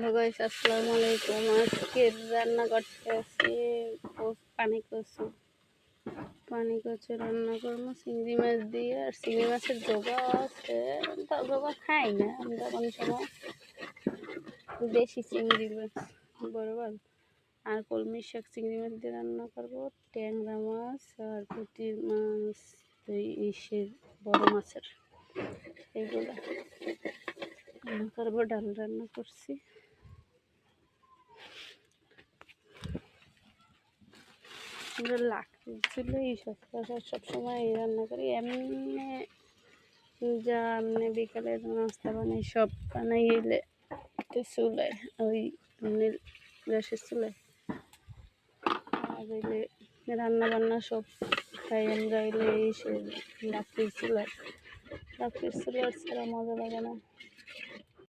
Hello guys, আসসালামু আলাইকুম। আজকে রান্না করতেছি পানি কচু রান্না করবো চিংড়ি মাছ দিয়ে। আর চিংড়ি মাছের জোগা আছে, জোগা খাই না আমরা কোনো সময়। দেশি চিংড়ি মাছ বড় বড় আর কলমি শাক চিংড়ি মাছ দিয়ে রান্না করবো, ট্যাংরা মাছ আর পুঁটি মাছ, ইসের বড় মাছের এইগুলো রান্না করবো। ডাল রান্না করছি। আমরা লাকড়ির চুলোই সচরাচর সবসময় রান্না করি। এমনি যা এমনি বিকালে নাস্তা বানাই, সব বানাই এলে চুলায়, ওই গ্যাসের চুলায়। আর এলে রান্না বান্না সব খাই আমরা এলে সে লাকড়ির চুলায়। লাকড়ির চুলার ছাড়া মজা লাগে না।